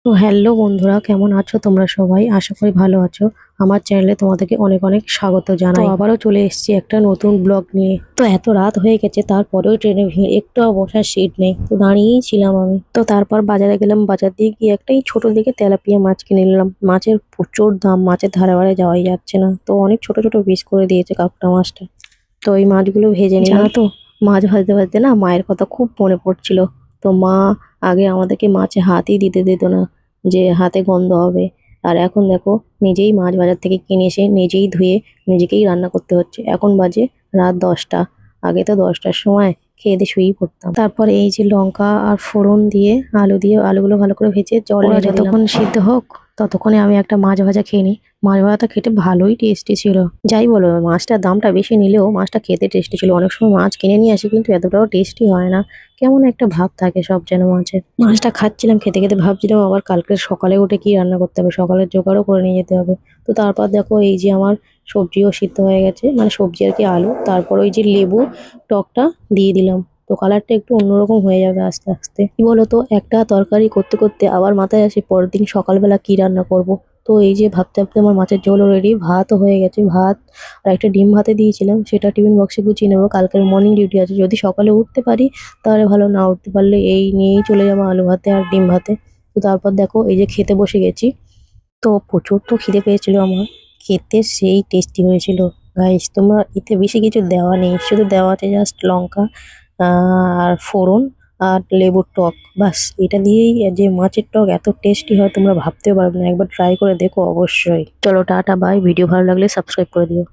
তো হ্যালো বন্ধুরা, কেমন আছো তোমরা সবাই? আশা করি ভালো আছো। আমার চ্যানেলে তোমাদেরকে অনেক অনেক স্বাগত জানাই। তো আবারও চলে এসেছি একটা নতুন ব্লগ নিয়ে। তো এত রাত হয়ে গেছে, তারপরেও ট্রেনে ভিড়, একটুও বসার সিট নেই। তো দাঁড়িয়েই ছিলাম আমি। তো তারপর বাজারে গেলাম, বাজার দিয়ে গিয়ে একটা এই ছোট দিকে তেলাপিয়া মাছ কিনে নিলাম। মাছের প্রচুর দাম, মাছের ধারে বারে যাওয়াই যাচ্ছে না। তো অনেক ছোট ছোট পিস করে দিয়েছে কাকুটা মাছটা। তো এই মাছগুলো ভেজে নিলাম। জানো তো, মাছ ভাজতে ভাজতে না মায়ের কথা খুব মনে পড়ছিল। তো মা আগে আমাদেরকে মাছে হাতই দিতে দিত না, যে হাতে গন্ধ হবে। আর এখন দেখো, নিজেই মাছ বাজার থেকে কিনে এসে নিজেই ধুয়ে নিজেকেই রান্না করতে হচ্ছে। এখন বাজে রাত 10টা। আগে তো 10টার সময় খেয়ে দিয়ে শুয়েই পড়তাম। তারপর এই যে লঙ্কা আর ফোড়ন দিয়ে আলু দিয়ে আলুগুলো ভালো করে ভেজে জল ওরা ঢেলে দিলাম। যতক্ষণ সিদ্ধ হোক ততক্ষণে আমি একটা মাছ ভাজা খেয়ে নিই। মাছ ভাজাটা খেতে ভালোই টেস্টি ছিল। যাই বলো, মাছটার দামটা বেশি নিলেও মাছটা খেতে টেস্টি ছিল। অনেক সময় মাছ কিনে নিয়ে আসি কিন্তু এতটাও টেস্টি হয় না। কেমন একটা ভাব থাকে সব যেন মাছের। মাছটা খাচ্ছিলাম, খেতে খেতে ভাবছিলাম আবার কালকে সকালে উঠে কি রান্না করতে হবে, সকালের জোগাড়ও করে নিয়ে যেতে হবে। তো তারপর দেখো এই যে আমার সবজিও সিদ্ধ হয়ে গেছে, মানে সবজি আর কি আলু। তারপর ওই যে লেবু টকটা দিয়ে দিলাম। তো কালারটা একটু অন্যরকম হয়ে যাবে আস্তে আস্তে। কি বলতো, একটা তরকারি করতে করতে আবার মাথায় আসে পরের দিন সকালবেলা কি রান্না করব। তো এই যে ভাবতে ভাবতে আমার মাছের ঝোলও রেডি, ভাতও হয়ে গেছে। ভাত আর একটা ডিম ভাতে দিয়েছিলাম, সেটা টিফিন বক্সে গুছিয়ে নেবো। কালকের মর্নিং ডিউটি আছে, যদি সকালে উঠতে পারি তাহলে ভালো, না উঠতে পারলে এই নিয়েই চলে যাবো আলু ভাতে আর ডিম ভাতে। তো তারপর দেখো এই যে খেতে বসে গেছি। তো প্রচুর তো খিদে পেয়েছিল আমার, খেতে সেই টেস্টি হয়েছিল। গাইস, তোমরা এতে বেশি কিছু দেওয়া নেই, শুধু দেওয়া আছে জাস্ট লঙ্কা আর ফোড়ন আর লেবুর টক, বাস। এটা দিয়েই যে মাছের টক এত টেস্টি হয় তোমরা ভাবতেও পারবে না। একবার ট্রাই করে দেখো অবশ্যই। চলো টাটা বাই, ভিডিও ভালো লাগলে সাবস্ক্রাইব করে দিও।